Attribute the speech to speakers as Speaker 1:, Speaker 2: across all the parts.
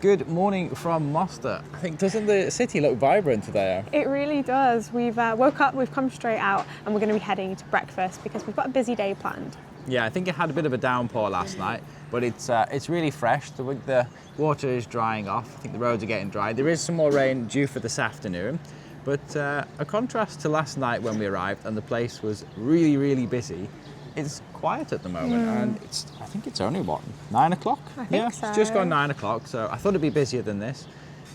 Speaker 1: Good morning from Mostar. I think, doesn't the city look vibrant today?
Speaker 2: It really does. We've woke up, we've come straight out, and we're going to be heading to breakfast because we've got a busy day planned.
Speaker 1: Yeah, I think it had a bit of a downpour last night, but it's really fresh. The water is drying off. I think the roads are getting dry. There is some more rain due for this afternoon, but a contrast to last night when we arrived and the place was really, really busy. It's quiet at the moment, and I think it's only, what, 9 o'clock?
Speaker 2: I think so.
Speaker 1: It's just gone 9 o'clock, so I thought it'd be busier than this.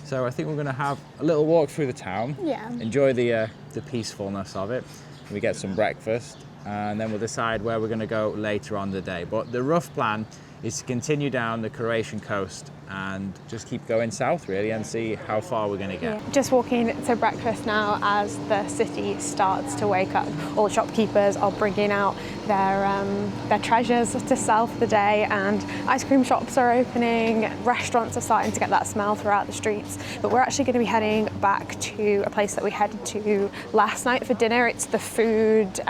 Speaker 1: So I think we're going to have a little walk through the town, enjoy the peacefulness of it. We get some breakfast, and then we'll decide where we're going to go later on the day. But the rough plan is to continue down the Croatian coast and just keep going south really and see how far we're going to get.
Speaker 2: Yeah. Just walking to breakfast now as the city starts to wake up. All the shopkeepers are bringing out their treasures to sell for the day, and ice cream shops are opening, restaurants are starting to get that smell throughout the streets. But we're actually going to be heading back to a place that we headed to last night for dinner. It's the food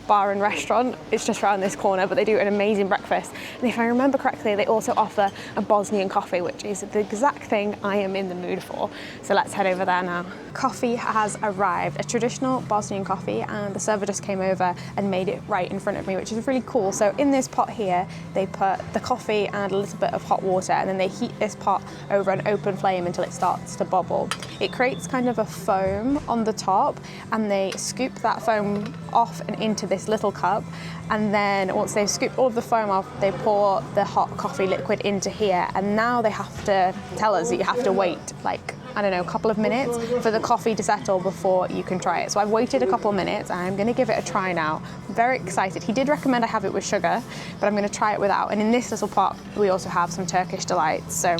Speaker 2: bar and restaurant. It's just around this corner, but they do an amazing breakfast. And if I remember correctly, they also offer a Bosnian coffee, which is the exact thing I am in the mood for. So let's head over there now. Coffee has arrived, a traditional Bosnian coffee, and the server just came over and made it right in front of me, which is really cool. So in this pot here, they put the coffee and a little bit of hot water, and then they heat this pot over an open flame until it starts to bubble. It creates kind of a foam on the top, and they scoop that foam off and into this little cup, and then once they've scooped all of the foam off, they pour the hot coffee liquid into here, and now they have to tell us that you have to wait like, I don't know, a couple of minutes for the coffee to settle before you can try it. So I've waited a couple of minutes and I'm going to give it a try now. I'm very excited. He did recommend I have it with sugar, but I'm going to try it without. And in this little pot, we also have some Turkish delights. So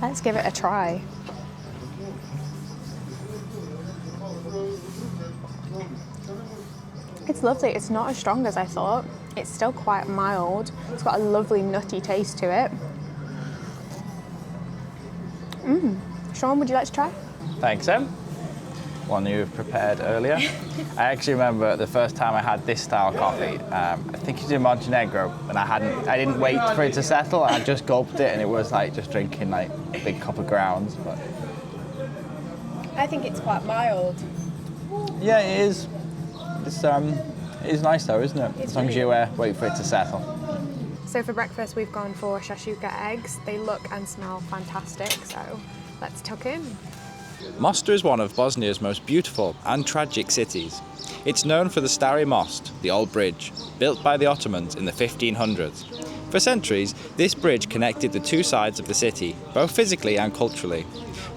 Speaker 2: let's give it a try. It's lovely. It's not as strong as I thought. It's still quite mild. It's got a lovely nutty taste to it. Sean, would you like to try?
Speaker 1: Thanks, Em. One you prepared earlier. I actually remember the first time I had this style coffee. I think it's in Montenegro, and I didn't wait for it to settle. I just gulped it, and it was like just drinking like a big cup of grounds. But
Speaker 2: I think it's quite mild.
Speaker 1: yeah, it is. It is nice though, isn't it? As long as you wait for it to settle.
Speaker 2: So for breakfast, we've gone for shashuka eggs. They look and smell fantastic, so let's tuck in.
Speaker 1: Mostar is one of Bosnia's most beautiful and tragic cities. It's known for the Stari Most, the old bridge, built by the Ottomans in the 1500s. For centuries, this bridge connected the two sides of the city, both physically and culturally.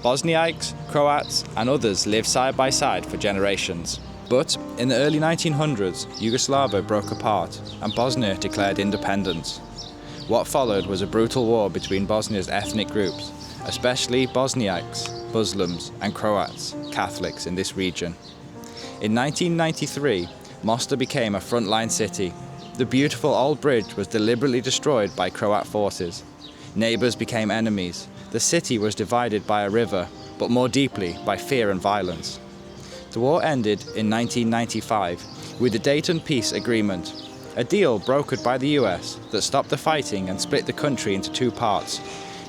Speaker 1: Bosniaks, Croats, and others lived side by side for generations. But in the early 1900s, Yugoslavia broke apart and Bosnia declared independence. What followed was a brutal war between Bosnia's ethnic groups, especially Bosniaks, Muslims, and Croats, Catholics in this region. In 1993, Mostar became a frontline city. The beautiful old bridge was deliberately destroyed by Croat forces. Neighbours became enemies. The city was divided by a river, but more deeply by fear and violence. The war ended in 1995 with the Dayton Peace Agreement, a deal brokered by the US that stopped the fighting and split the country into two parts,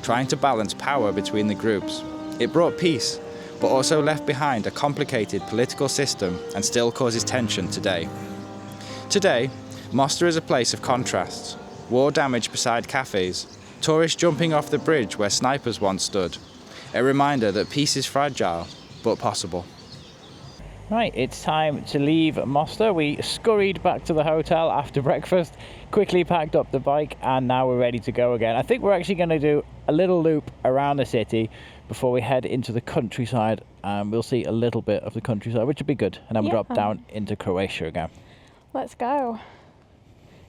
Speaker 1: trying to balance power between the groups. It brought peace, but also left behind a complicated political system and still causes tension today. Today, Mostar is a place of contrasts. War damage beside cafes, tourists jumping off the bridge where snipers once stood. A reminder that peace is fragile, but possible. Right, it's time to leave Mostar. We scurried back to the hotel after breakfast, quickly packed up the bike, and now we're ready to go again. I think we're actually going to do a little loop around the city before we head into the countryside, and we'll see a little bit of the countryside, which would be good, and then we'll drop down into Croatia again.
Speaker 2: Let's go.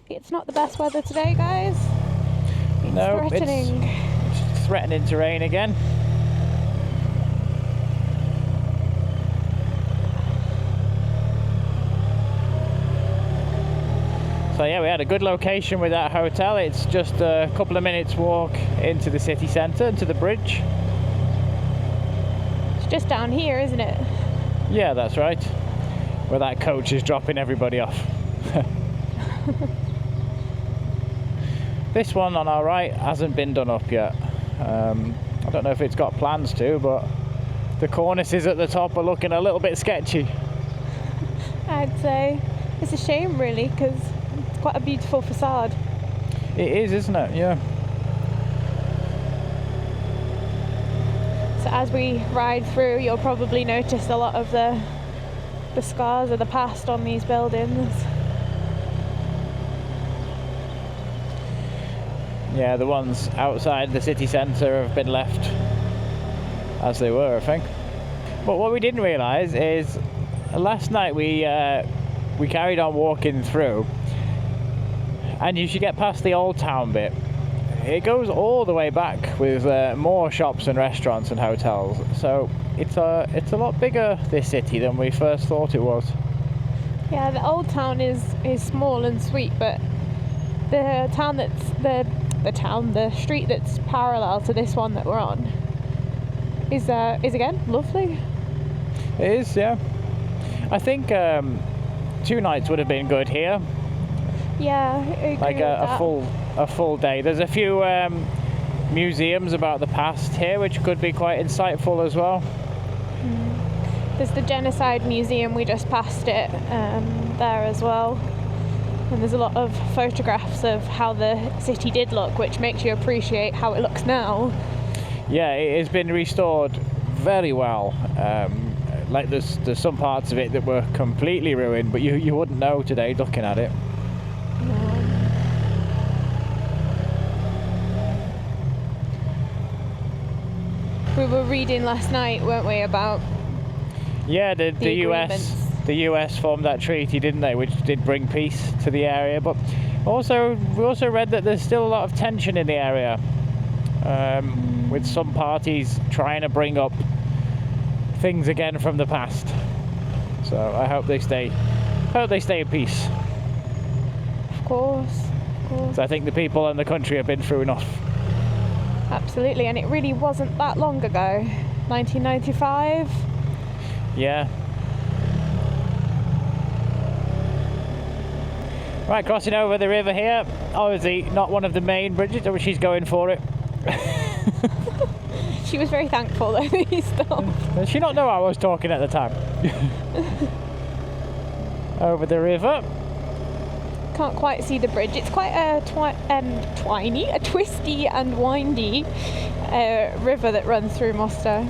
Speaker 2: It's not the best weather today, guys.
Speaker 1: No, it's threatening to rain again. So yeah, we had a good location with that hotel. It's just a couple of minutes walk into the city centre, to the bridge.
Speaker 2: It's just down here, isn't it?
Speaker 1: Yeah, that's right. Where that coach is dropping everybody off. This one on our right hasn't been done up yet.
Speaker 3: I don't know if it's got plans to, but the cornices at the top are looking a little bit sketchy.
Speaker 2: I'd say it's a shame really, because it's quite a beautiful facade.
Speaker 3: It is, isn't it? Yeah.
Speaker 2: So as we ride through, you'll probably notice a lot of the scars of the past on these buildings.
Speaker 3: Yeah, the ones outside the city centre have been left as they were, I think. But what we didn't realise is last night we carried on walking through, and you should get past the old town bit. It goes all the way back with more shops and restaurants and hotels. So it's a lot bigger, this city, than we first thought it was.
Speaker 2: Yeah, the old town is small and sweet, but the town that's the street that's parallel to this one that we're on is again lovely.
Speaker 3: It is, yeah. I think 2 nights would have been good here.
Speaker 2: Yeah, I agree
Speaker 3: like
Speaker 2: with
Speaker 3: a full day. There's a few museums about the past here, which could be quite insightful as well.
Speaker 2: There's the Genocide Museum, we just passed it there as well. And there's a lot of photographs of how the city did look, which makes you appreciate how it looks now.
Speaker 3: Yeah, it has been restored very well. Like there's some parts of it that were completely ruined, but you wouldn't know today looking at it.
Speaker 2: We were reading last night, weren't we, about
Speaker 3: the US formed that treaty, didn't they, which did bring peace to the area. But we also read that there's still a lot of tension in the area, with some parties trying to bring up things again from the past. So I hope they stay in peace.
Speaker 2: Of course.
Speaker 3: So I think the people and the country have been through enough.
Speaker 2: Absolutely, and it really wasn't that long ago. 1995.
Speaker 3: Yeah. Right, crossing over the river here. Obviously not one of the main bridges, but she's going for it.
Speaker 2: She was very thankful though that he stopped.
Speaker 3: Does she not know I was talking at the time? Over the river.
Speaker 2: Can't quite see the bridge. It's quite a twisty and windy river that runs through Mostar.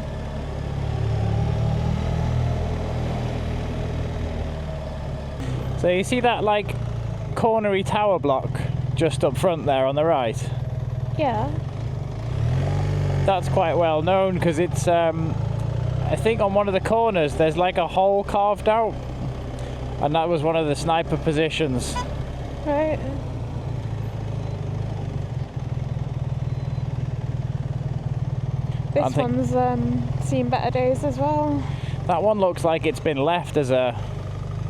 Speaker 3: So you see that like cornery tower block just up front there on the right?
Speaker 2: Yeah.
Speaker 3: That's quite well known because it's I think on one of the corners there's like a hole carved out, and that was one of the sniper positions.
Speaker 2: Right. This one's seen better days as well.
Speaker 3: That one looks like it's been left as a,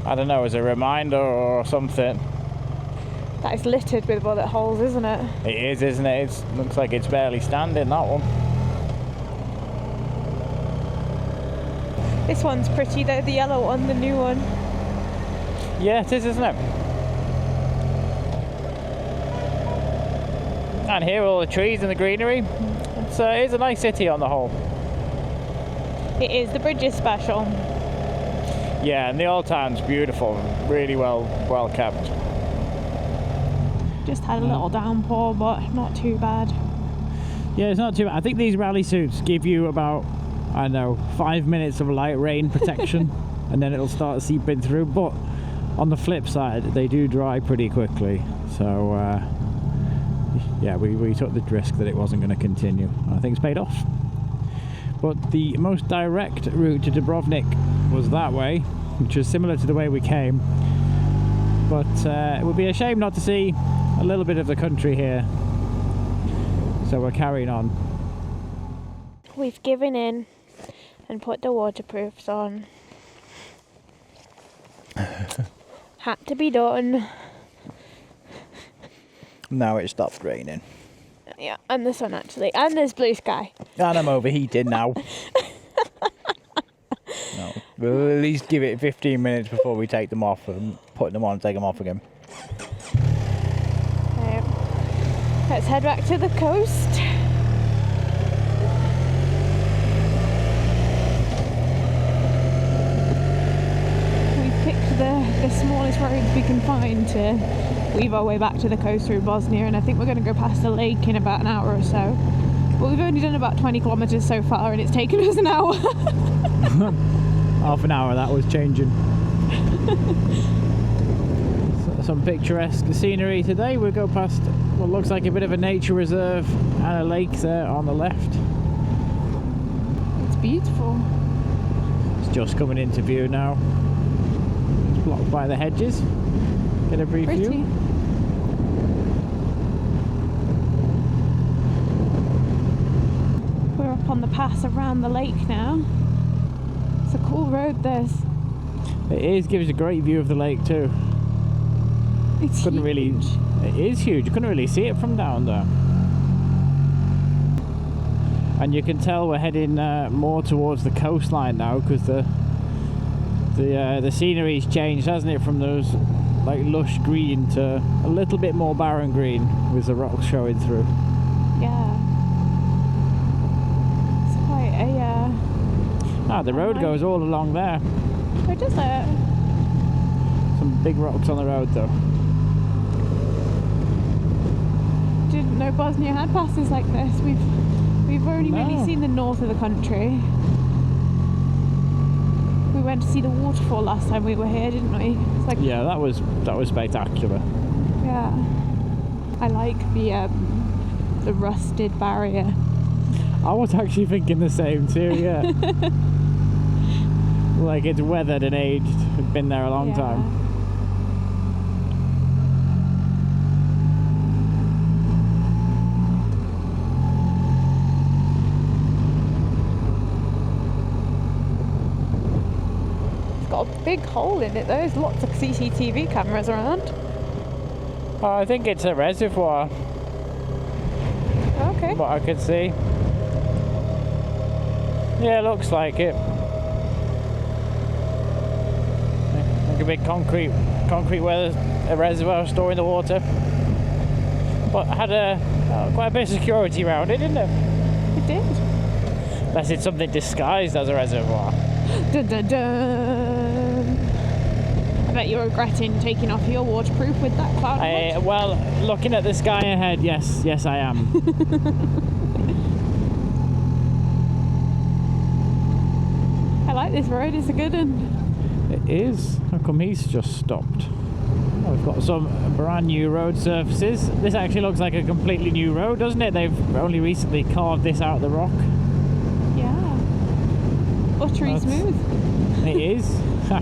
Speaker 3: I don't know, as a reminder or something.
Speaker 2: That is littered with bullet holes, isn't it?
Speaker 3: It is, isn't it? It looks like it's barely standing, that one.
Speaker 2: This one's pretty though, the yellow one, the new one.
Speaker 3: Yeah, it is, isn't it? And here, all the trees and the greenery. It's a nice city on the whole.
Speaker 2: It is. The bridge is special.
Speaker 3: Yeah, and the old town's beautiful. Really well kept.
Speaker 2: Just had a little downpour, but not too bad.
Speaker 3: Yeah, it's not too bad. I think these rally suits give you about, I don't know, 5 minutes of light rain protection, and then it'll start seeping through. But on the flip side, they do dry pretty quickly. So yeah, we took the risk that it wasn't going to continue. I think it's paid off. But the most direct route to Dubrovnik was that way, which is similar to the way we came. But it would be a shame not to see a little bit of the country here. So we're carrying on.
Speaker 2: We've given in and put the waterproofs on. Had to be done.
Speaker 3: Now it stopped raining.
Speaker 2: Yeah, and the sun actually. And there's blue sky.
Speaker 3: And I'm overheating now. No, we'll at least give it 15 minutes before we take them off and put them on and take them off again.
Speaker 2: Let's head back to the coast. can find to weave our way back to the coast through Bosnia, and I think we're going to go past a lake in about an hour or so. But we've only done about 20 kilometres so far, and it's taken us an hour.
Speaker 3: Half an hour that was changing. Some picturesque scenery today. We'll go past what looks like a bit of a nature reserve and a lake there on the left.
Speaker 2: It's beautiful.
Speaker 3: It's just coming into view now. It's blocked by the hedges. Get a brief
Speaker 2: Pretty.
Speaker 3: view.
Speaker 2: We're up on the pass around the lake now. It's a cool road, this.
Speaker 3: It is, gives a great view of the lake too.
Speaker 2: It's
Speaker 3: Couldn't
Speaker 2: huge.
Speaker 3: really. It is huge. You couldn't really see it from down there. And you can tell we're heading more towards the coastline now because the scenery's changed, hasn't it? From those like lush green to a little bit more barren green with the rocks showing through.
Speaker 2: Yeah. It's quite a.
Speaker 3: The road goes all along there.
Speaker 2: Oh, does it?
Speaker 3: Some big rocks on the road though.
Speaker 2: Didn't know Bosnia had passes like this. We've only really seen the north of the country. We went to see the waterfall last time we were here, didn't we? It's like,
Speaker 3: Yeah, that was spectacular.
Speaker 2: yeah. I like the rusted barrier.
Speaker 3: I was actually thinking the same too. Yeah. Like it's weathered and aged. It's been there a long time.
Speaker 2: Got a big hole in it though. There's lots of CCTV cameras around.
Speaker 3: I think it's a reservoir.
Speaker 2: Okay.
Speaker 3: What I could see. Yeah, looks like it. Like a big concrete where there's a reservoir storing the water. But it had quite a bit of security around it, didn't it?
Speaker 2: It did.
Speaker 3: Unless it's something disguised as a reservoir.
Speaker 2: Dun, dun, dun. I bet you're regretting taking off your waterproof with that cloud.
Speaker 3: Well, looking at the sky ahead, yes I am.
Speaker 2: I like this road, it's a good one.
Speaker 3: It is. How come he's just stopped? Oh, we've got some brand new road surfaces. This actually looks like a completely new road, doesn't it? They've only recently carved this out of the rock.
Speaker 2: Yeah. Buttery smooth.
Speaker 3: It is. But,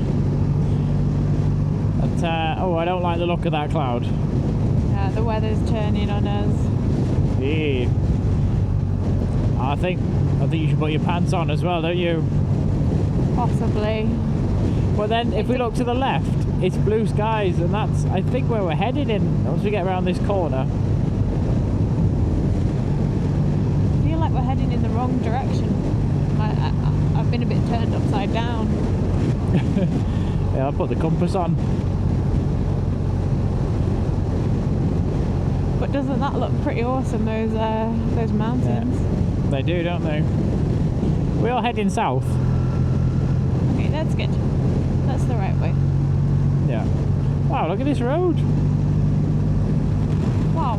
Speaker 3: I don't like the look of that cloud.
Speaker 2: Yeah, the weather's turning on us.
Speaker 3: Yeah. I think you should put your pants on as well, don't you?
Speaker 2: Possibly.
Speaker 3: But then if we look to the left, it's blue skies, and that's, I think, where we're headed in once we get around this corner.
Speaker 2: I feel like we're heading in the wrong direction. I've been a bit turned upside down.
Speaker 3: Yeah, I'll put the compass on.
Speaker 2: But doesn't that look pretty awesome, those mountains?
Speaker 3: Yeah, they do, don't they? We are heading south.
Speaker 2: Okay, that's good. That's the right way.
Speaker 3: Yeah. Wow, look at this road.
Speaker 2: Wow.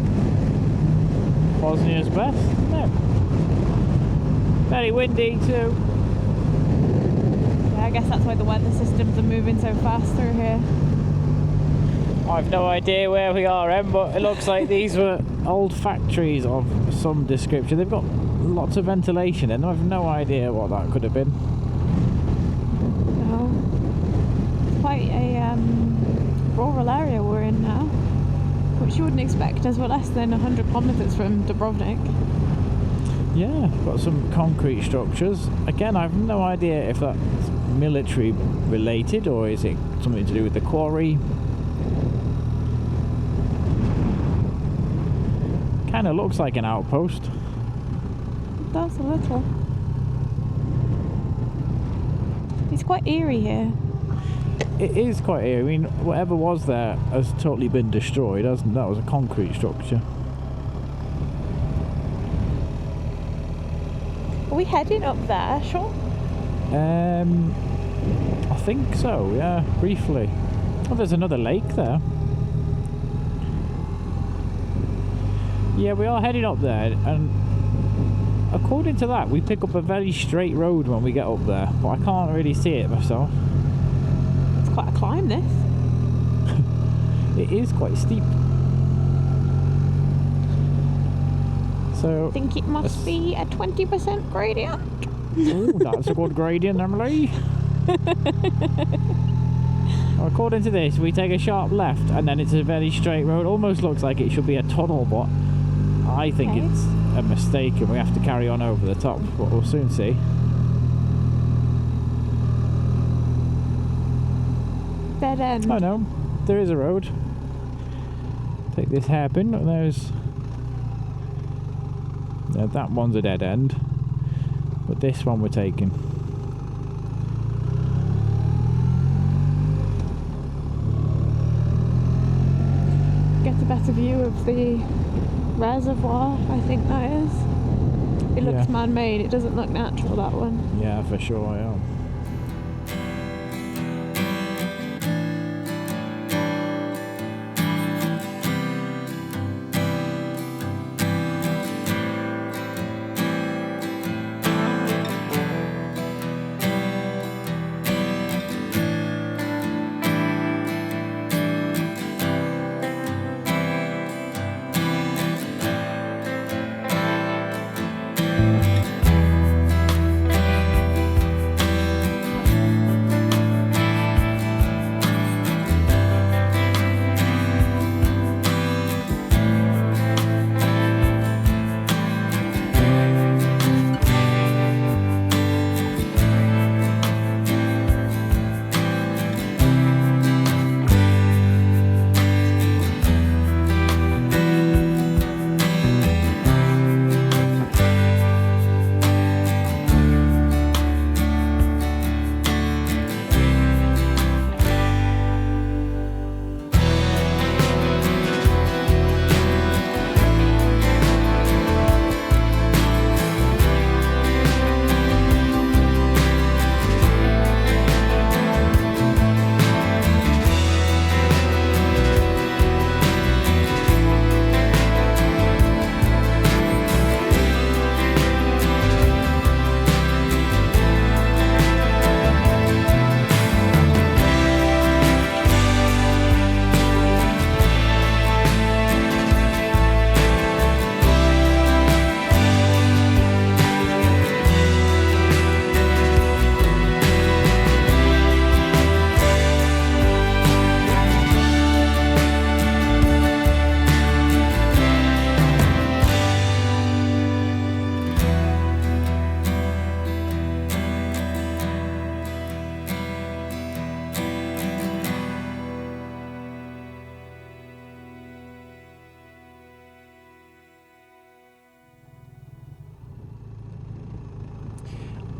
Speaker 3: Bosnia's best. No. Very windy too.
Speaker 2: Yeah, I guess that's why the weather systems are moving so fast through here.
Speaker 3: I've no idea where we are, Em, but it looks like these were old factories of some description. They've got lots of ventilation in them. I've no idea what that could have been.
Speaker 2: No. It's quite a rural area we're in now, which you wouldn't expect as we're less than 100 kilometres from Dubrovnik.
Speaker 3: Yeah, got some concrete structures. Again, I've no idea if that's military related or is it something to do with the quarry. Kind of looks like an outpost.
Speaker 2: It does a little. It's quite eerie here.
Speaker 3: It is quite eerie. I mean, whatever was there has totally been destroyed, hasn't it? That was a concrete structure.
Speaker 2: Are we heading up there, Sean?
Speaker 3: I think so, yeah, briefly. Oh, there's another lake there. Yeah, we are heading up there, and according to that, we pick up a very straight road when we get up there, but I can't really see it myself.
Speaker 2: It's quite a climb, this.
Speaker 3: It is quite steep. So
Speaker 2: I think it must be a 20% gradient.
Speaker 3: Ooh, that's a good gradient, Emily. Well, according to this, we take a sharp left and then it's a very straight road. Almost looks like it should be a tunnel, but I think it's a mistake and we have to carry on over the top, but we'll soon see.
Speaker 2: Dead end.
Speaker 3: Oh no, there is a road. Take this hairpin, there's... Yeah, that one's a dead end, but this one we're taking.
Speaker 2: Get a better view of the reservoir, I think that is. It looks man-made, it doesn't look natural, that one.
Speaker 3: Yeah, for sure, yeah.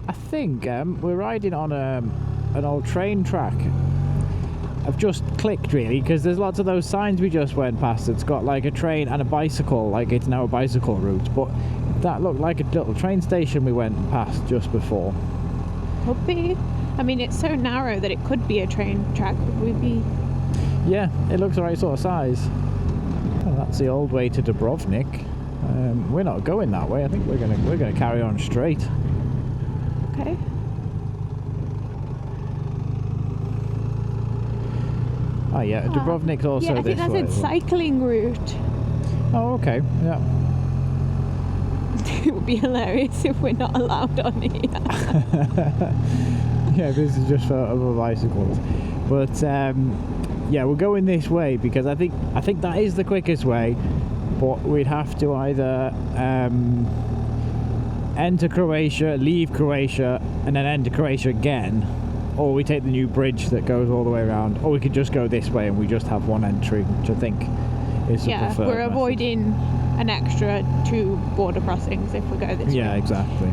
Speaker 3: I think we're riding on an old train track. I've just clicked really, because there's lots of those signs we just went past. It's got like a train and a bicycle, like it's now a bicycle route, but that looked like a little train station we went past just before.
Speaker 2: Could be. I mean, it's so narrow that it could be a train track. Would we be?
Speaker 3: Yeah, it looks the right sort of size. Well, that's the old way to Dubrovnik. We're not going that way. I think we're gonna carry on straight.
Speaker 2: Okay.
Speaker 3: Oh yeah, Dubrovnik's also
Speaker 2: yeah, I think
Speaker 3: this
Speaker 2: that's
Speaker 3: way.
Speaker 2: a cycling route.
Speaker 3: Oh, okay, yeah.
Speaker 2: It would be hilarious if we're not allowed on here.
Speaker 3: Yeah, this is just for other bicycles. But yeah, we're going this way because I think that is the quickest way. But we'd have to either enter Croatia, leave Croatia, and then enter Croatia again, or we take the new bridge that goes all the way around, or we could just go this way and we just have one entry, which I think is the preferred
Speaker 2: we're
Speaker 3: method.
Speaker 2: Avoiding an extra 2 border crossings if we go this way.
Speaker 3: Yeah, exactly.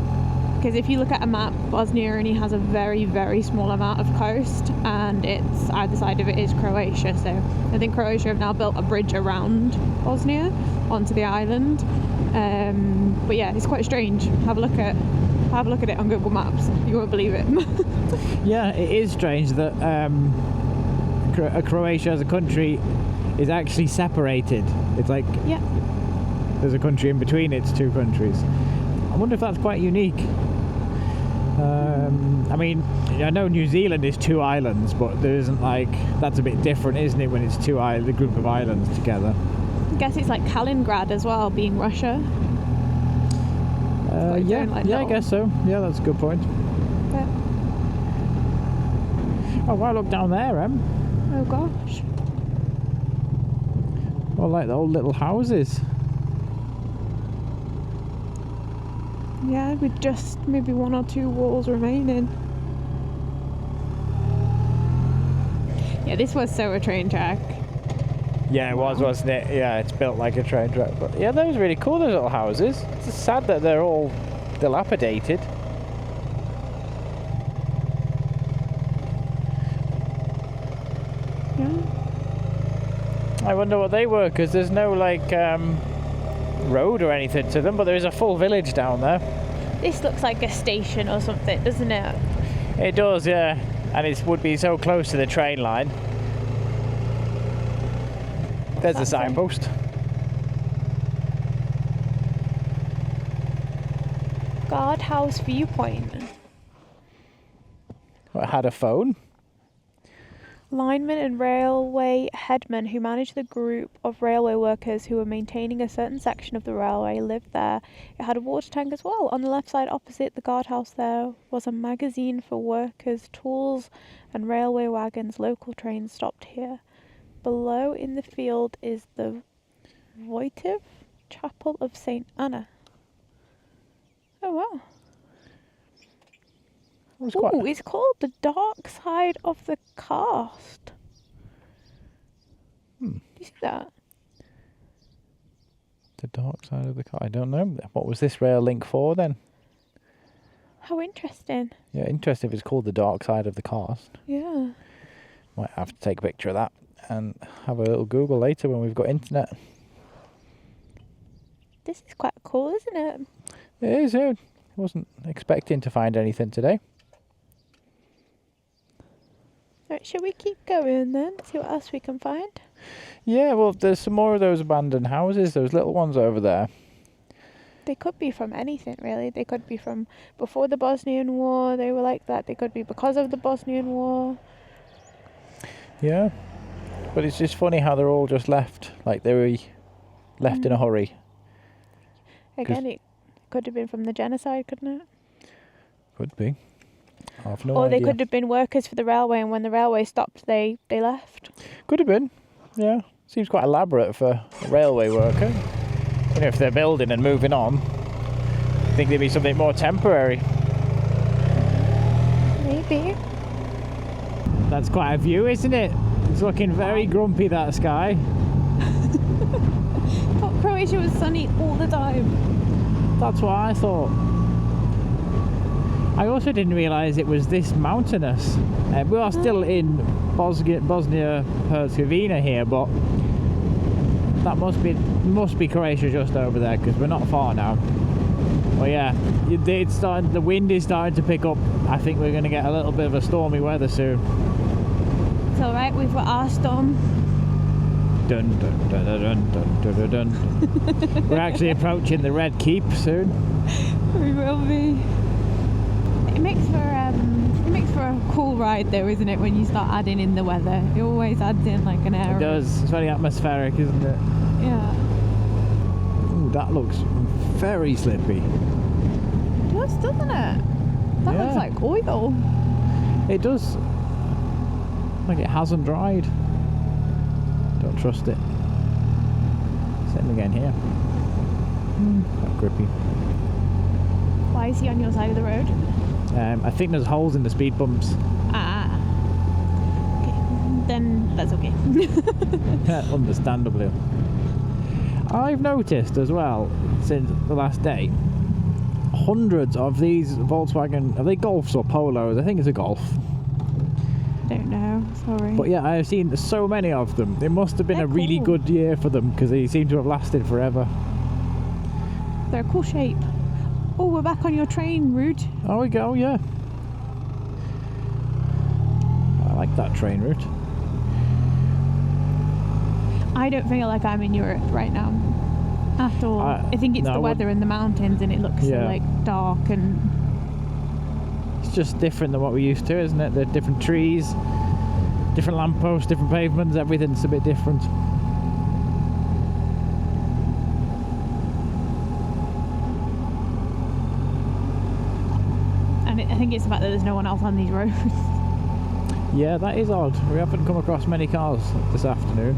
Speaker 2: Because if you look at a map, Bosnia only has a very, very small amount of coast, and it's either side of it is Croatia. So I think Croatia have now built a bridge around Bosnia onto the island. But yeah, it's quite strange. Have a look at it on Google Maps. You won't believe it.
Speaker 3: Yeah, it is strange that Croatia as a country is actually separated. It's like
Speaker 2: Yeah.
Speaker 3: there's a country in between its two countries. I wonder if that's quite unique. I mean, I know New Zealand is two islands, but there isn't like, that's a bit different, isn't it, when it's the group of islands together.
Speaker 2: I guess it's like Kaliningrad as well, being Russia.
Speaker 3: Yeah, I guess so. Yeah, that's a good point.
Speaker 2: Yeah.
Speaker 3: Oh, wow, look down there, Em.
Speaker 2: Oh gosh.
Speaker 3: Oh, like the old little houses.
Speaker 2: Yeah, with just maybe one or two walls remaining. Yeah, this was so a train track.
Speaker 3: Yeah, it was, wasn't it? Yeah, it's built like a train track. But yeah, that was really cool, those little houses. It's sad that they're all dilapidated.
Speaker 2: Yeah.
Speaker 3: I wonder what they were, because there's no like road or anything to them, but there is a full village down there.
Speaker 2: This looks like a station or something, doesn't it?
Speaker 3: It does, yeah. And it would be so close to the train line. There's the signpost.
Speaker 2: Guardhouse viewpoint.
Speaker 3: I had a phone.
Speaker 2: Linemen and railway headmen who managed the group of railway workers who were maintaining a certain section of the railway lived there. It had a water tank as well. On the left side opposite the guardhouse there was a magazine for workers, tools and railway wagons. Local trains stopped here. Below in the field is the votive chapel of St. Anna. Oh wow. Oh, it's called the Dark Side of the Karst. Do you see that?
Speaker 3: The dark side of the car. I don't know. What was this rail link for then?
Speaker 2: How interesting.
Speaker 3: Yeah, interesting if it's called the dark side of the Karst.
Speaker 2: Yeah.
Speaker 3: Might have to take a picture of that and have a little Google later when we've got internet.
Speaker 2: This is quite cool, isn't it?
Speaker 3: It is, yeah. I wasn't expecting to find anything today.
Speaker 2: Right, shall we keep going then? See what else we can find?
Speaker 3: Yeah, well, there's some more of those abandoned houses, those little ones over there.
Speaker 2: They could be from anything, really. They could be from before the Bosnian War, they were like that. They could be because of the Bosnian War.
Speaker 3: Yeah. But it's just funny how they're all just left. Like they were left in a hurry.
Speaker 2: Again, it could have been from the genocide, couldn't it?
Speaker 3: Could be. I've no
Speaker 2: or
Speaker 3: idea.
Speaker 2: they could have been workers for the railway, and when the railway stopped, they left.
Speaker 3: Could have been. Yeah. Seems quite elaborate for a railway worker. You know, if they're building and moving on, I think there'd be something more temporary.
Speaker 2: Maybe.
Speaker 3: That's quite a view, isn't it? It's looking very grumpy, that sky.
Speaker 2: I thought Croatia was sunny all the time.
Speaker 3: That's what I thought. I also didn't realise it was this mountainous. We are still in Bosnia-Herzegovina here, but that must be Croatia just over there, because we're not far now. Well, yeah, the wind is starting to pick up. I think we're going to get a little bit of a stormy weather soon.
Speaker 2: It's alright, we've got our storm.
Speaker 3: Dun, dun, dun, dun, dun, dun, dun, dun. We're actually approaching the Red Keep soon.
Speaker 2: We will be. It makes for a cool ride though, isn't it, when you start adding in the weather? It always adds in like an air.
Speaker 3: It does. It's very atmospheric, isn't it?
Speaker 2: Yeah.
Speaker 3: Ooh, that looks very slippy.
Speaker 2: It does, doesn't it? That looks like oil.
Speaker 3: It does. Like it hasn't dried. Don't trust it. Same again here. Quite grippy.
Speaker 2: Why is he on your side of the road?
Speaker 3: I think there's holes in the speed bumps.
Speaker 2: Ah. Okay, then that's okay.
Speaker 3: Understandably. I've noticed as well, since the last day, hundreds of these Volkswagen, are they Golfs or Polos? I think it's a Golf.
Speaker 2: Don't know, sorry.
Speaker 3: But yeah, I have seen so many of them. It must have been
Speaker 2: They're
Speaker 3: a really
Speaker 2: cool.
Speaker 3: good year for them, because they seem to have lasted forever.
Speaker 2: They're a cool shape. Oh, we're back on your train route.
Speaker 3: Oh, we go, yeah. I like that train route.
Speaker 2: I don't feel like I'm in Europe right now at all. I think it's the weather in the mountains, and it looks so like dark, and
Speaker 3: it's just different than what we're used to, isn't it? The different trees, different lampposts, different pavements, everything's a bit different.
Speaker 2: And I think it's the fact that there's no one else on these roads.
Speaker 3: Yeah, that is odd. We haven't come across many cars this afternoon.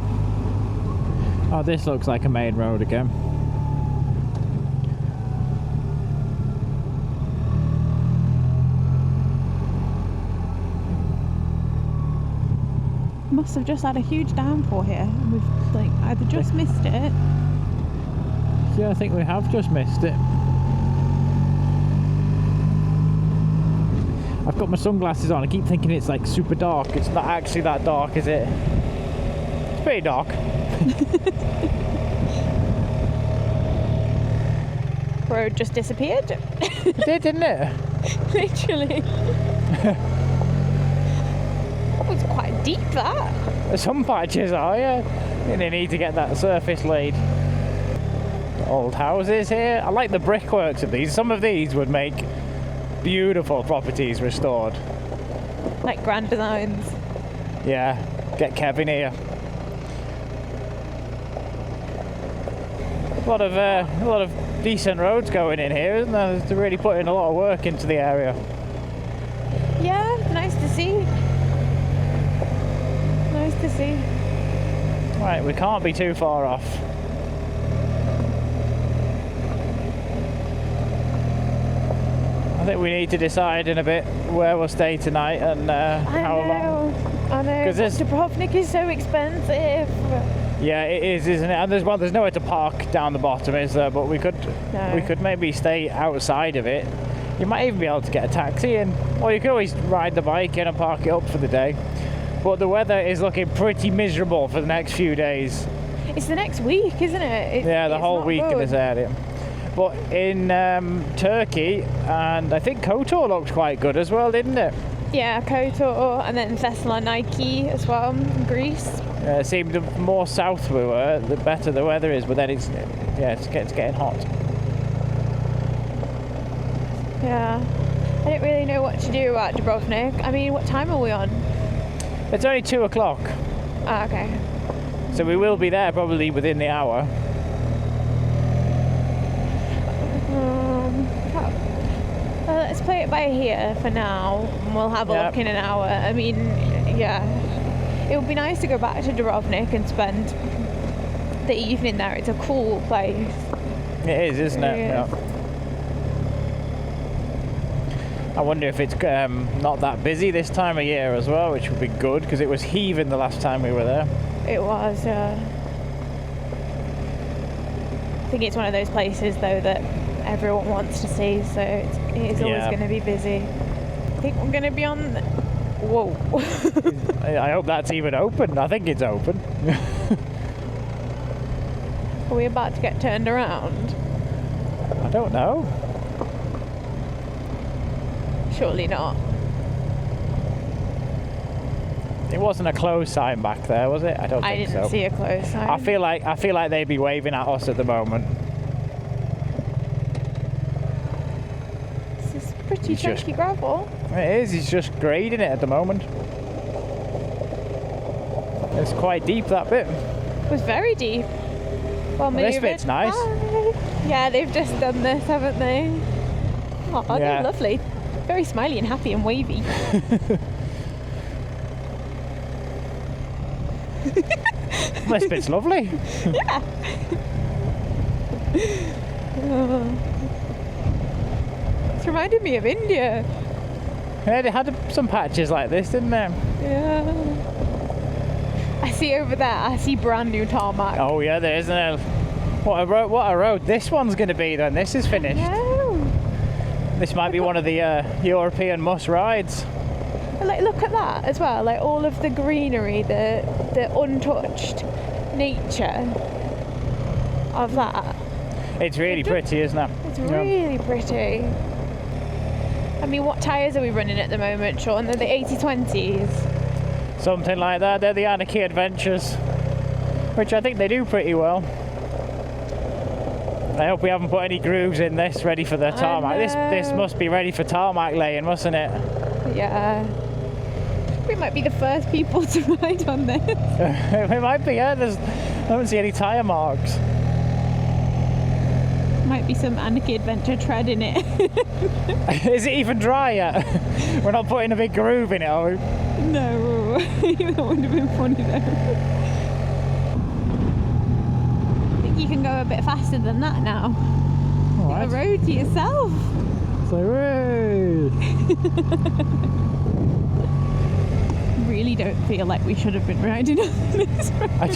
Speaker 3: Oh, this looks like a main road again.
Speaker 2: Must have just had a huge downpour here, and we've like either just missed it.
Speaker 3: Yeah, I think we have just missed it. I've got my sunglasses on. I keep thinking it's like super dark. It's not actually that dark, is it? It's pretty dark.
Speaker 2: Road just disappeared.
Speaker 3: It did, didn't it?
Speaker 2: Literally. That was quite deep, that.
Speaker 3: Some patches are, yeah. And they need to get that surface laid. Old houses here. I like the brickworks of these. Some of these would make beautiful properties restored.
Speaker 2: Like grand designs.
Speaker 3: Yeah, get Kevin here. A lot of decent roads going in here, isn't there? They're really putting a lot of work into the area.
Speaker 2: Yeah, nice to see. Nice to see.
Speaker 3: Right, we can't be too far off. I think we need to decide in a bit where we'll stay tonight and how long.
Speaker 2: I know. Because Dubrovnik is so expensive.
Speaker 3: Yeah, it is, isn't it? And there's nowhere to park down the bottom, is there? But we could maybe stay outside of it. You might even be able to get a taxi in, or you could always ride the bike in and park it up for the day. But the weather is looking pretty miserable for the next few days.
Speaker 2: It's the next week, isn't it?
Speaker 3: Yeah, the whole week in this area. But in Turkey, and I think Kotor looked quite good as well, didn't it?
Speaker 2: Yeah, Kotor, and then Thessaloniki as well, in Greece.
Speaker 3: It seemed the more south we were, the better the weather is, but then it's getting hot.
Speaker 2: Yeah, I don't really know what to do about Dubrovnik. I mean, what time are we on?
Speaker 3: It's only 2 o'clock.
Speaker 2: Ah, okay.
Speaker 3: So we will be there probably within the hour.
Speaker 2: Let's play it by ear for now, and we'll have a look in an hour. I mean, yeah, it would be nice to go back to Dubrovnik and spend the evening there. It's a cool place.
Speaker 3: It is, isn't it? Yeah. I wonder if it's not that busy this time of year as well, which would be good, because it was heaving the last time we were there.
Speaker 2: It was, I think it's one of those places, though, that everyone wants to see, so it is always going to be busy. I think we're going to be on... Whoa.
Speaker 3: I hope that's even open. I think it's open.
Speaker 2: Are we about to get turned around?
Speaker 3: I don't know.
Speaker 2: Surely not.
Speaker 3: It wasn't a close sign back there, was it? I
Speaker 2: didn't see a close sign.
Speaker 3: I feel like they'd be waving at us at the moment.
Speaker 2: This is pretty chunky gravel.
Speaker 3: It is. He's just grading it at the moment. It's quite deep, that bit.
Speaker 2: It was very deep. Well,
Speaker 3: this bit's nice.
Speaker 2: Yeah, they've just done this, haven't they? Oh, they're lovely. Very smiley and happy and wavy.
Speaker 3: This bit's lovely.
Speaker 2: Yeah. It's reminded me of India.
Speaker 3: Yeah, they had some patches like this, didn't they?
Speaker 2: Yeah. I see over there, I see brand new tarmac.
Speaker 3: Oh yeah, there is. What a road this one's going to be then. This is finished. This might be one of the European must rides.
Speaker 2: Like, look at that as well. Like all of the greenery, the untouched nature of that.
Speaker 3: It's really pretty, isn't it?
Speaker 2: It's really pretty. I mean, what tyres are we running at the moment, Sean? They're the 80/20s.
Speaker 3: Something like that. They're the Anarchy Adventures. which I think they do pretty well. I hope we haven't put any grooves in this ready for the tarmac. This must be ready for tarmac laying, mustn't it?
Speaker 2: Yeah. We might be the first people to ride on this.
Speaker 3: It might be, yeah. I don't see any tyre marks.
Speaker 2: Might be some Anarchy Adventure tread in it.
Speaker 3: Is it even dry yet? We're not putting a big groove in it, are we?
Speaker 2: No. That would have been funny though. I think you can go a bit faster than that now.
Speaker 3: All right.
Speaker 2: The road to yourself.
Speaker 3: So, woo!
Speaker 2: Really don't feel like we should have been riding on this road.
Speaker 3: I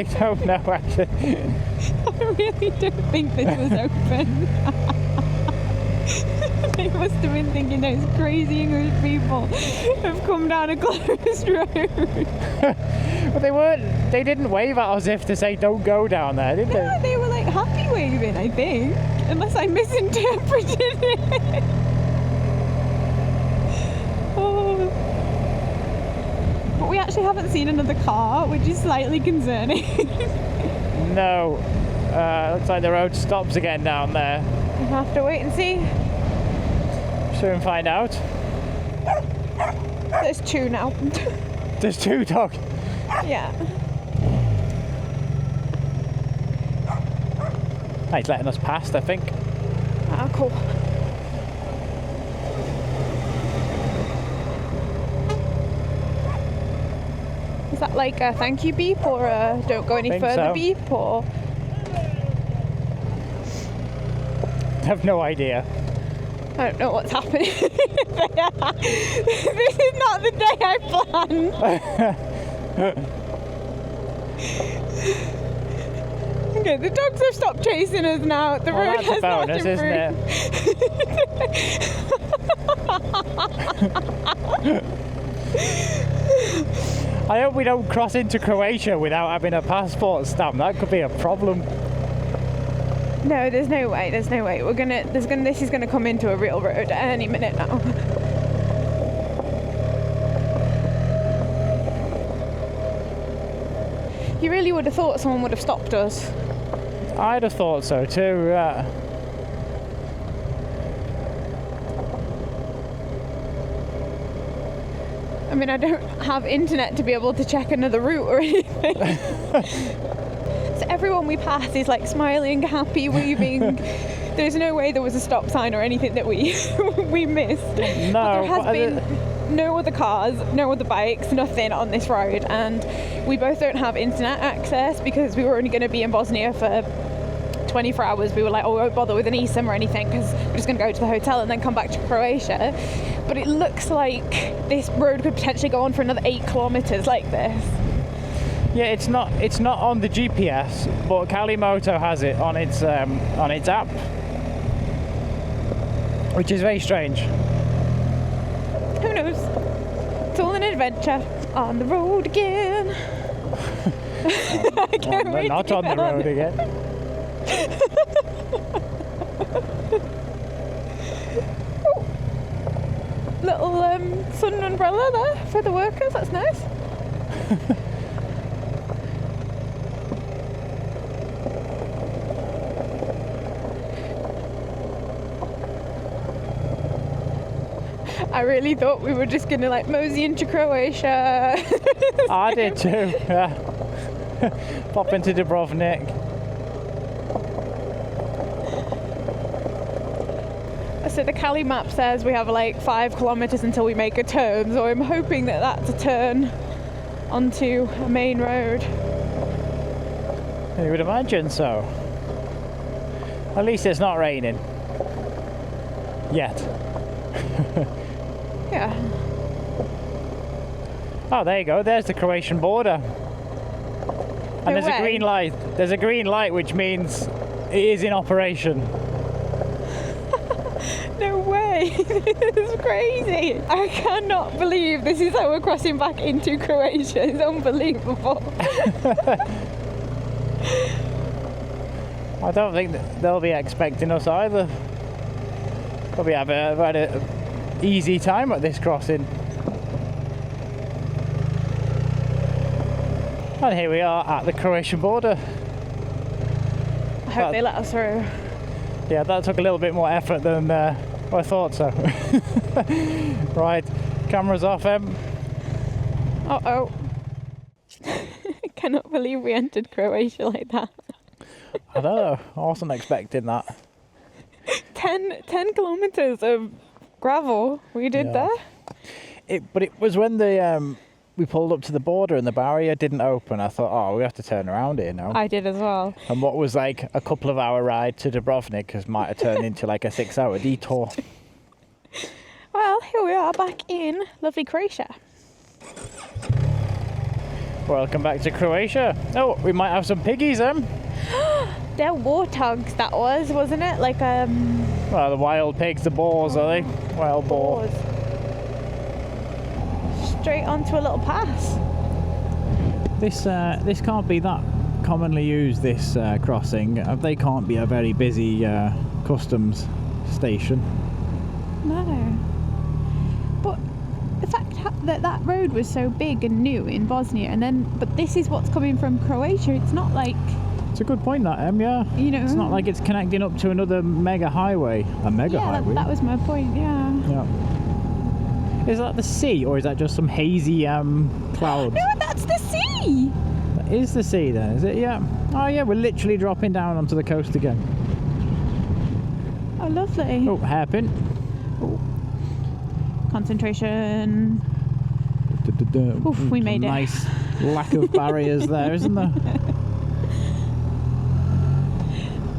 Speaker 3: don't know, actually.
Speaker 2: I really don't think this was open. They must have been thinking those crazy English people have come down a closed road.
Speaker 3: But they didn't wave at us as if to say don't go down there, did they?
Speaker 2: No, they were like happy waving, I think. Unless I misinterpreted it. Oh. But we actually haven't seen another car, which is slightly concerning.
Speaker 3: No. Looks like the road stops again down there.
Speaker 2: We'll have to wait and see.
Speaker 3: Soon find out.
Speaker 2: There's two now.
Speaker 3: There's two dogs.
Speaker 2: Yeah.
Speaker 3: He's letting us past, I think.
Speaker 2: Oh, cool. Is that like a thank you beep or a don't go any further
Speaker 3: so.
Speaker 2: beep or?
Speaker 3: I have no idea.
Speaker 2: I don't know what's happening. This is not the day I planned. Okay, the dogs have stopped chasing us now. The road
Speaker 3: that's
Speaker 2: has
Speaker 3: a bonus,
Speaker 2: not
Speaker 3: isn't it? I hope we don't cross into Croatia without having a passport stamp. That could be a problem.
Speaker 2: No, there's no way. There's no way. This is gonna come into a real road at any minute now. You really would have thought someone would have stopped us.
Speaker 3: I'd have thought so too.
Speaker 2: I mean, I don't have internet to be able to check another route or anything. So everyone we pass is like smiling, happy, waving. There's no way there was a stop sign or anything that we missed.
Speaker 3: No,
Speaker 2: but there has been no other cars, no other bikes, nothing on this road, and we both don't have internet access because we were only going to be in Bosnia for 24 hours. We were like, oh, we won't bother with an eSIM or anything because we're just going to go to the hotel and then come back to Croatia. But it looks like this road could potentially go on for another 8 kilometers like this.
Speaker 3: Yeah, it's not on the GPS, but Kalimoto has it on its app, which is very strange.
Speaker 2: Who knows? It's all an adventure. On the road again. I can't wait
Speaker 3: Not
Speaker 2: to
Speaker 3: on
Speaker 2: get
Speaker 3: the road again.
Speaker 2: Little sun umbrella there for the workers. That's nice. I really thought we were just gonna like mosey into Croatia.
Speaker 3: I did too. Yeah. Pop into Dubrovnik.
Speaker 2: So the Cali map says we have like 5 kilometers until we make a turn, so I'm hoping that that's a turn onto a main road.
Speaker 3: You would imagine so. At least it's not raining. Yet.
Speaker 2: Yeah.
Speaker 3: Oh, there you go. There's the Croatian border. And there's a green light. There's a green light, which means it is in operation.
Speaker 2: No way. This is crazy. I cannot believe this is how we're crossing back into Croatia. It's unbelievable.
Speaker 3: I don't think that they'll be expecting us either. Probably have a easy time at this crossing. And here we are at the Croatian border.
Speaker 2: I hope they let us through.
Speaker 3: Yeah, that took a little bit more effort than I thought so. Right, cameras off,
Speaker 2: Uh-oh. I cannot believe we entered Croatia like that.
Speaker 3: I don't know, I wasn't expecting that.
Speaker 2: 10 kilometres of gravel we did there.
Speaker 3: But it was when we pulled up to the border and the barrier didn't open. I thought, oh, we have to turn around here now.
Speaker 2: I did as well.
Speaker 3: And what was like a couple of hour ride to Dubrovnik might have turned into like a 6-hour detour.
Speaker 2: Well, here we are back in lovely Croatia.
Speaker 3: Welcome back to Croatia. Oh, we might have some piggies,
Speaker 2: They're warthogs, that was, wasn't it? Like,
Speaker 3: well, the wild pigs, the boars, are they? Wild boar.
Speaker 2: Straight onto a little pass.
Speaker 3: This can't be that commonly used, this crossing. They can't be a very busy customs station.
Speaker 2: No. But the fact that road was so big and new in Bosnia, but this is what's coming from Croatia. It's not like...
Speaker 3: It's a good point, that, yeah.
Speaker 2: You know,
Speaker 3: it's not like it's connecting up to another mega highway. A mega highway.
Speaker 2: That was my point, yeah.
Speaker 3: Is that the sea, or is that just some hazy clouds?
Speaker 2: No, that's the sea!
Speaker 3: That is the sea then, is it? Yeah. Oh yeah, we're literally dropping down onto the coast again.
Speaker 2: Oh, lovely.
Speaker 3: Oh, hairpin.
Speaker 2: Oh. Concentration. Oof, we made it.
Speaker 3: Nice lack of barriers there, isn't there?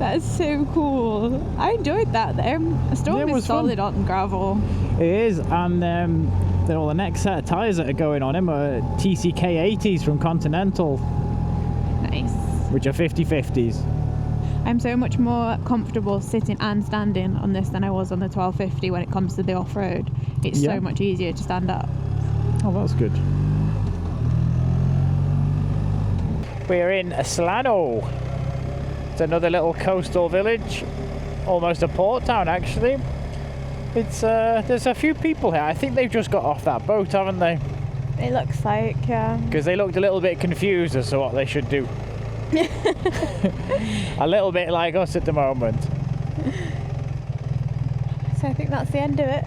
Speaker 2: That's so cool. I enjoyed that. The storm is solid on gravel.
Speaker 3: It is, and then all the next set of tyres that are going on him are TCK 80s from Continental.
Speaker 2: Nice.
Speaker 3: Which are 50/50s.
Speaker 2: I'm so much more comfortable sitting and standing on this than I was on the 1250 when it comes to the off-road. It's so much easier to stand up.
Speaker 3: Oh, that's good. We're in Slano. It's another little coastal village, almost a port town actually. It's there's a few people here. I think they've just got off that boat, haven't they?
Speaker 2: It looks like, yeah.
Speaker 3: Because they looked a little bit confused as to what they should do. A little bit like us at the moment.
Speaker 2: So I think that's the end of it.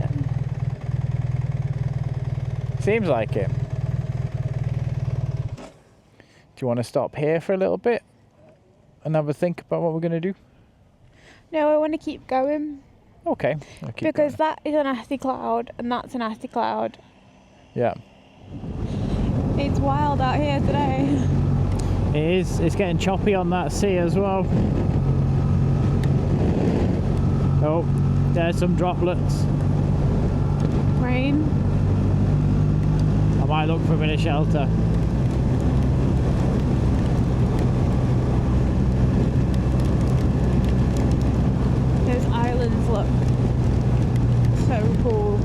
Speaker 3: Seems like it. Do you want to stop here for a little bit and have a think about what we're going to do?
Speaker 2: No, I want to keep going.
Speaker 3: Okay.
Speaker 2: Because that is a nasty cloud and that's a nasty cloud.
Speaker 3: Yeah.
Speaker 2: It's wild out here today.
Speaker 3: It is. It's getting choppy on that sea as well. Oh, there's some droplets.
Speaker 2: Rain.
Speaker 3: I might look for a bit of shelter.
Speaker 2: Those islands look so cool.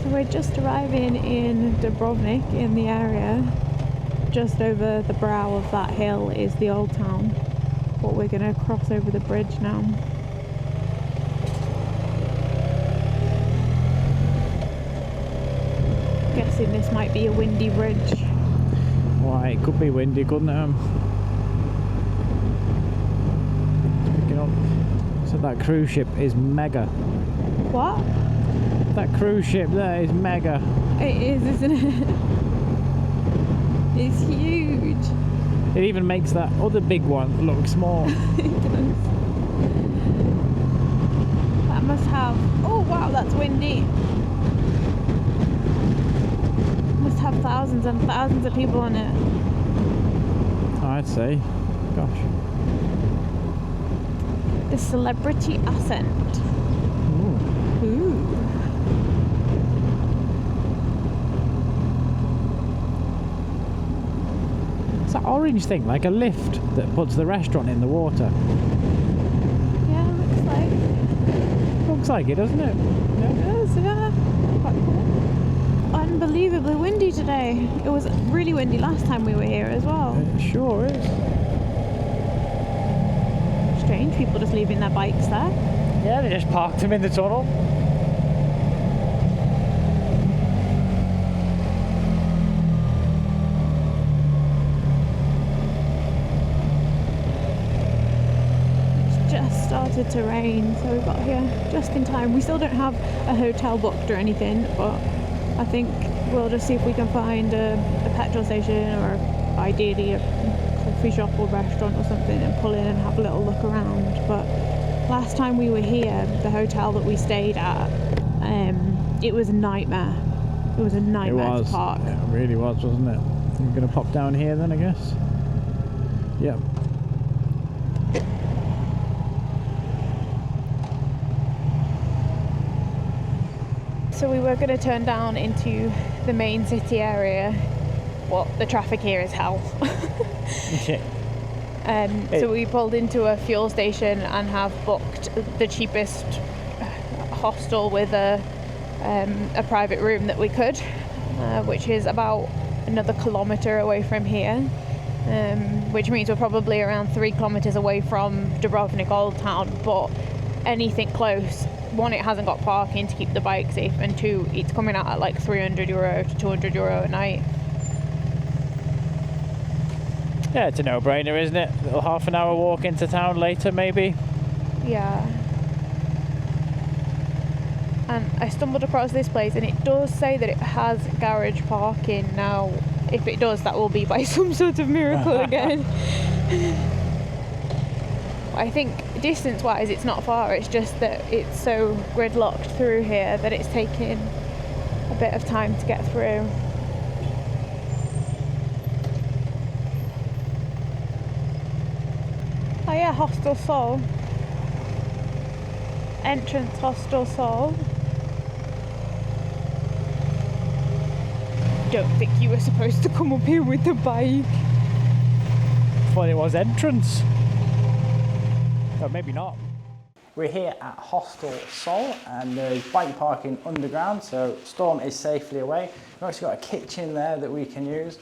Speaker 2: So we're just arriving in Dubrovnik, in the area. Just over the brow of that hill is the old town. But we're going to cross over the bridge now. Guessing this might be a windy bridge.
Speaker 3: Why, it could be windy, couldn't it? Picking up. So that cruise ship is mega.
Speaker 2: What?
Speaker 3: That cruise ship there is mega.
Speaker 2: It is, isn't it? It's huge.
Speaker 3: It even makes that other big one look small.
Speaker 2: It does. That must have... Oh wow, that's windy. Must have thousands and thousands of people on it.
Speaker 3: I'd say. Gosh.
Speaker 2: The Celebrity Ascent. Ooh.
Speaker 3: It's that orange thing, like a lift that puts the restaurant in the water.
Speaker 2: Yeah, looks like.
Speaker 3: Looks like it, doesn't it?
Speaker 2: Yeah. It does, yeah. Quite cool. Unbelievably windy today. It was really windy last time we were here as well.
Speaker 3: It sure is.
Speaker 2: Strange, people just leaving their bikes there.
Speaker 3: Yeah, they just parked them in the tunnel.
Speaker 2: just started to rain, so we got here just in time. We still don't have a hotel booked or anything, but I think we'll just see if we can find a petrol station or ideally a coffee shop or restaurant or something and pull in and have a little look around. But last time we were here, the hotel that we stayed at, it was a nightmare. It was a nightmare to park.
Speaker 3: It really was, wasn't it? I'm going to pop down here then, I guess. Yep.
Speaker 2: So we were going to turn down into the main city area. Well, the traffic here is hell.
Speaker 3: Okay.
Speaker 2: So we pulled into a fuel station and have booked the cheapest hostel with a private room that we could, which is about another kilometre away from here, which means we're probably around 3 kilometres away from Dubrovnik Old Town. But anything close, one, it hasn't got parking to keep the bike safe, and two, it's coming out at like €300 to €200 a night.
Speaker 3: Yeah, it's a no-brainer, isn't it? A little half an hour walk into town later, maybe.
Speaker 2: Yeah. And I stumbled across this place, and it does say that it has garage parking. Now, if it does, that will be by some sort of miracle again. I think distance-wise, it's not far. It's just that it's so gridlocked through here that it's taking a bit of time to get through. Oh yeah, Hostel Sol. Entrance Hostel Sol. Don't think you were supposed to come up here with the bike.
Speaker 3: Thought it was entrance. But maybe not. We're here at Hostel Sol, and there's bike parking underground, so Storm is safely away. We've actually got a kitchen there that we can use,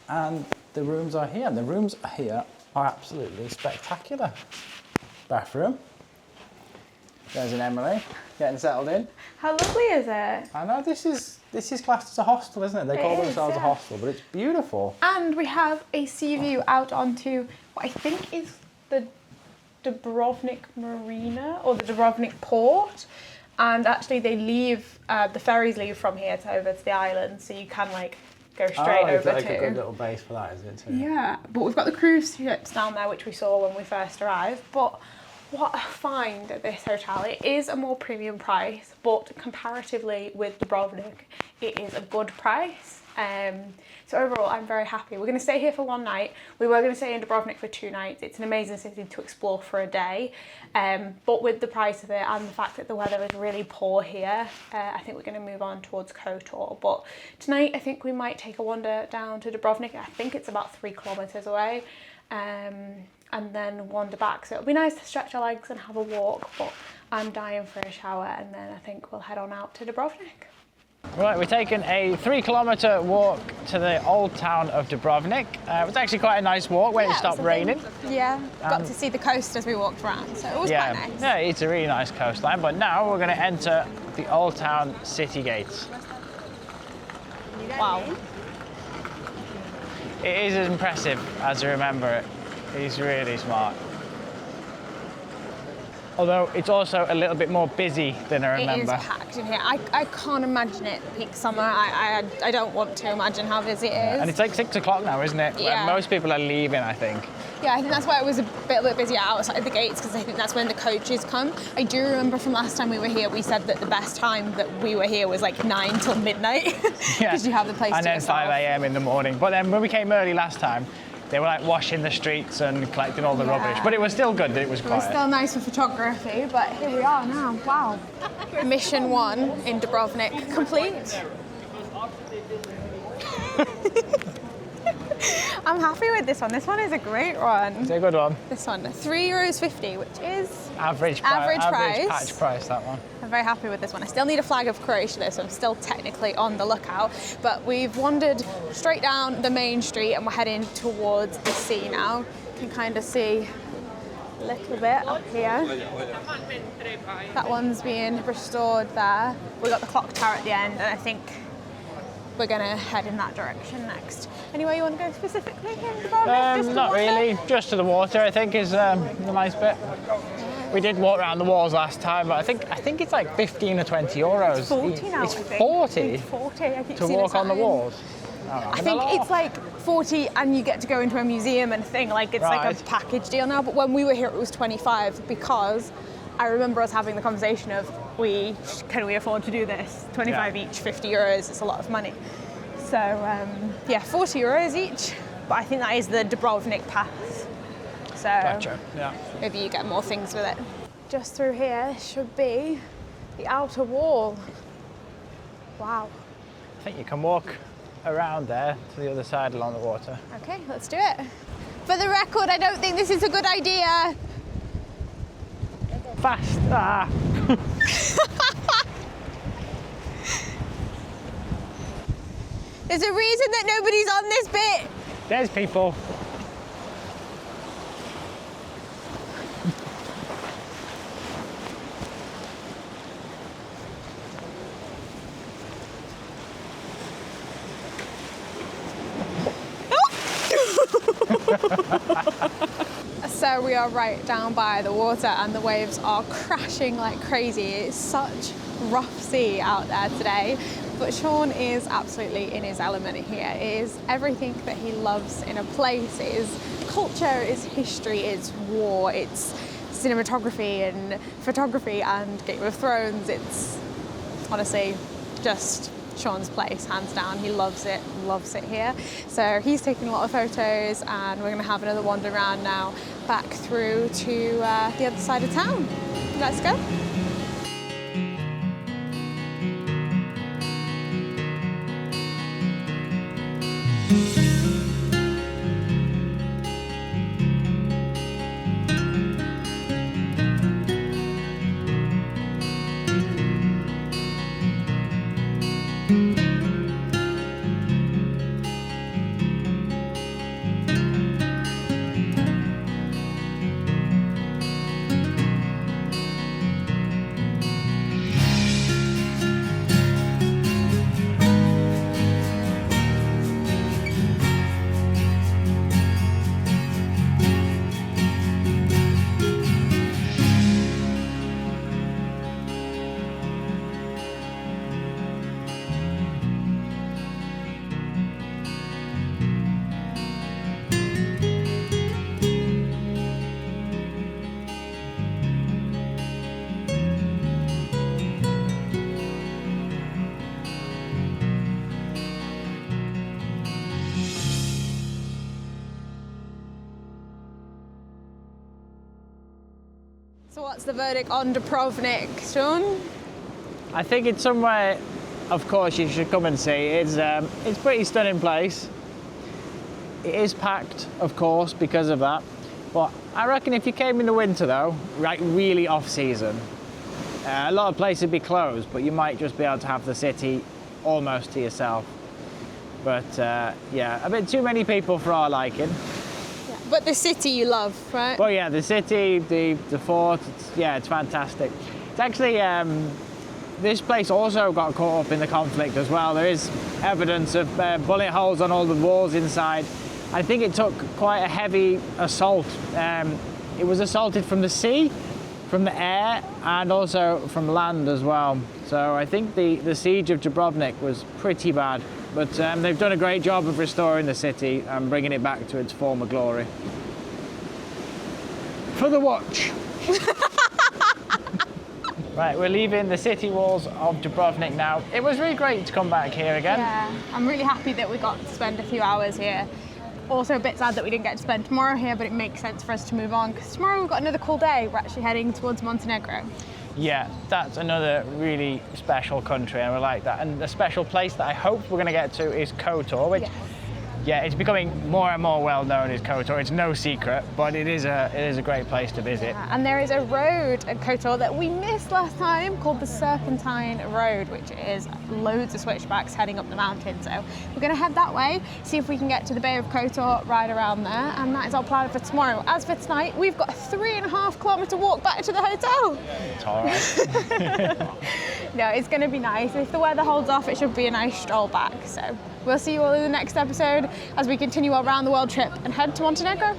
Speaker 3: and the rooms are here. And the rooms here are absolutely spectacular. Bathroom. There's an Emily getting settled in.
Speaker 2: How lovely is it?
Speaker 3: I know, this is classed as a hostel, isn't it? They call themselves a hostel, but it's beautiful.
Speaker 2: And we have a sea view out onto what I think is the Dubrovnik Marina or the Dubrovnik port. And actually they leave, the ferries leave from here to over to the island, so you can like go straight over
Speaker 3: it's like
Speaker 2: to.
Speaker 3: a good little base for that, is it too?
Speaker 2: Yeah, but we've got the cruise ships down there, which we saw when we first arrived. But what I find at this hotel, it is a more premium price, but comparatively with Dubrovnik, it is a good price. So overall, I'm very happy. We're going to stay here for 1 night. We were going to stay in Dubrovnik for 2 nights. It's an amazing city to explore for a day. But with the price of it and the fact that the weather is really poor here, I think we're going to move on towards Kotor. But tonight, I think we might take a wander down to Dubrovnik. I think it's about 3 kilometres away. And then wander back. So it'll be nice to stretch our legs and have a walk, but I'm dying for a shower, and then I think we'll head on out to Dubrovnik.
Speaker 3: Right, we're taking a 3 kilometre walk to the old town of Dubrovnik. It was actually quite a nice walk when it stopped raining.
Speaker 2: Yeah, got to see the coast as we walked around, so it was quite nice.
Speaker 3: Yeah, it's a really nice coastline, but now we're going to enter the old town city gates.
Speaker 2: Wow.
Speaker 3: It is as impressive as I remember it. He's really smart. Although it's also a little bit more busy than I remember.
Speaker 2: It is packed in here. I can't imagine it peak summer. I don't want to imagine how busy it is.
Speaker 3: And it's like 6 o'clock now, isn't it?
Speaker 2: Yeah.
Speaker 3: Most people are leaving, I think.
Speaker 2: Yeah, I think that's why it was a bit busier outside the gates, because I think that's when the coaches come. I do remember from last time we were here, we said that the best time that we were here was like 9 till midnight, because you have the place to yourself.
Speaker 3: And then 5 a.m. in the morning. But then when we came early last time, they were like washing the streets and collecting all the rubbish. But it was still good that it was quiet.
Speaker 2: It was still nice for photography, but here we are now. Wow. Mission 1 in Dubrovnik complete. I'm happy with this one. This one is a great one.
Speaker 3: It's a good one.
Speaker 2: This one, €3.50, which is
Speaker 3: average
Speaker 2: price.
Speaker 3: Patch price, that one.
Speaker 2: I'm very happy with this one. I still need a flag of Croatia though, so I'm still technically on the lookout. But we've wandered straight down the main street and we're heading towards the sea now. You can kind of see a little bit up here. That one's being restored there. We got the clock tower at the end, and I think we're going to head in that direction next. Anywhere you want to go specifically here in Dubrovnik? Just to
Speaker 3: Not
Speaker 2: wander?
Speaker 3: really, just to the water I think is the nice bit. We did walk around the walls last time, but I think it's like 15 or 20 euros.
Speaker 2: It's 40 now,
Speaker 3: It's
Speaker 2: I think.
Speaker 3: 40?
Speaker 2: It's 40. I keep
Speaker 3: To
Speaker 2: seeing
Speaker 3: walk
Speaker 2: a
Speaker 3: on the
Speaker 2: sign.
Speaker 3: walls?
Speaker 2: I think it's like 40 and you get to go into a museum and thing, like it's like
Speaker 3: Right.
Speaker 2: a package deal now, but when we were here it was 25 because I remember us having the conversation of can we afford to do this? 25 each, 50 euros, it's a lot of money. So yeah, 40 euros each, but I think that is the Dubrovnik pass. So
Speaker 3: Gotcha, yeah.
Speaker 2: maybe you get more things with it. Just through here should be the outer wall. Wow.
Speaker 3: I think you can walk around there to the other side along the water.
Speaker 2: Okay, let's do it. For the record, I don't think this is a good idea.
Speaker 3: Fast! Ah.
Speaker 2: There's a reason that nobody's on this bit.
Speaker 3: There's people.
Speaker 2: So we are right down by the water and the waves are crashing like crazy. It's such rough sea out there today, but Sean is absolutely in his element here. It is everything that he loves in a place. It is culture, it's history, it's war, it's cinematography and photography and Game of Thrones. It's honestly just Sean's place, hands down. He loves it here. So he's taking a lot of photos and we're gonna have another wander around now back through to the other side of town. Let's go. So what's the verdict on Dubrovnik, Sean?
Speaker 3: I think it's somewhere, of course, you should come and see. It's a pretty stunning place. It is packed, of course, because of that. But I reckon if you came in the winter though, like really off season, a lot of places would be closed, but you might just be able to have the city almost to yourself. But yeah, a bit too many people for our liking.
Speaker 2: Yeah. But the city you love, right?
Speaker 3: Well, yeah, the city, the fort, it's fantastic. It's actually, this place also got caught up in the conflict as well. There is evidence of bullet holes on all the walls inside. I think it took quite a heavy assault. It was assaulted from the sea, from the air, and also from land as well. So I think the siege of Dubrovnik was pretty bad. But they've done a great job of restoring the city and bringing it back to its former glory. For the watch. Right, we're leaving the city walls of Dubrovnik now. It was really great to come back here again.
Speaker 2: Yeah, I'm really happy that we got to spend a few hours here. Also a bit sad that we didn't get to spend tomorrow here, but it makes sense for us to move on because tomorrow we've got another cool day. We're actually heading towards Montenegro.
Speaker 3: Yeah, that's another really special country and we like that. And the special place that I hope we're going to get to is Kotor, which
Speaker 2: Yes.
Speaker 4: yeah, it's becoming more and more well known as KOTOR. It's no secret, but it is a great place to visit.
Speaker 2: And there is a road at KOTOR that we missed last time called the Serpentine Road, which is loads of switchbacks heading up the mountain. So we're going to head that way, see if we can get to the Bay of KOTOR, ride around there, and that is our plan for tomorrow. As for tonight, we've got a 3.5-kilometre walk back to the hotel.
Speaker 4: It's all right.
Speaker 2: No, it's going to be nice. If the weather holds off, it should be a nice stroll back. So we'll see you all in the next episode as we continue our round the world trip and head to Montenegro.